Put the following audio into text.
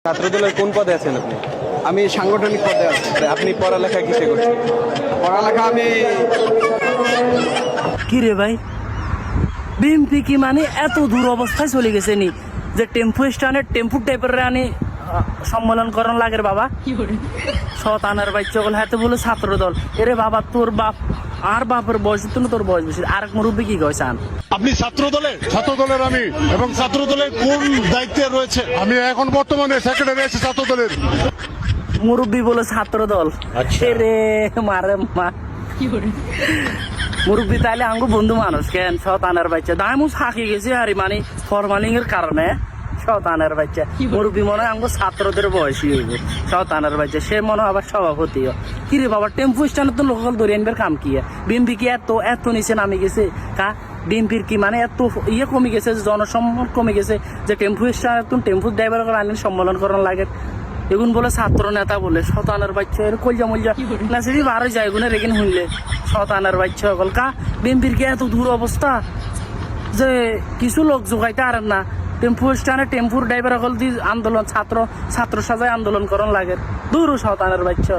ছাত্রদলের কোন পদে আছেন আপনি? আমি সাংগঠনিক পদে আছি। আপনি পড়ালেখা কিসে করছেন? পড়ালেখা আমি কি রে ভাই, বিএমপি কি মানে এত দূর অবস্থায় চলে গেছে নি যে টেম্পু স্ট্যান্ডের টেম্পু টাইপের আনি সম্মেলন করন লাগের বাবা সৎ আনার বাইক চকল হাতে বলে ছাত্র দল। এরে বাবা, তোর বাপ আর বাপের বয়স তো না, তোর বয়স বেশি। আরেক মুরব্বী কি কইসান? আপনি ছাত্র দলের আমি এবং ছাত্র দলের কোন দায়িত্বে রয়েছে? আমি এখন বর্তমানে সেক্রেটারি আছি ছাত্র দলের। মুরব্বী বলে ছাত্র দল, রে মারে মা মুরব্বী তাইলে আঙ্গু বন্ধু মানুষ কেন? সৎ আনার বাচ্চা দামু থাকি গেছে আর মানে ফরমালিং এর কারণে সৎ আনার বাচ্চা মুরব্বী মনে হয় আঙ্গু ছাত্রদের বয়সী হইব। সৎ আনার বাচ্চা সে মনে হয় আবার সভাপতিও। কি রে বাবা, টেম্পু স্ট্যান্ডে তো লোকাল ধরে আনবার কাম কি? বিএমপি কি এত নিচে নামে গেছে? কা বিএমপির কি মানে এত কমে গেছে, জনসম্মান কমে গেছে যে টেম্পু স্ট্যান্ড টেম্পু ড্রাইভার করে আনলেন সম্মেলন করার লাগে? এগুন বলে ছাত্র নেতা বলে শতানের বাচ্চা এর কলজা মলজা না সেটি বারো যায় এগুনের এখানে শুনলে শতানের বাচ্চা সকল কা বিএমপির কি এত দূর অবস্থা যে কিছু লোক জোগাইতে আর না টেম্পু স্ট্যান্ডে টেম্পুর ড্রাইভার সকল দিয়ে আন্দোলন ছাত্র সাজায় আন্দোলন করন লাগে দূর শতানের বাচ্চা।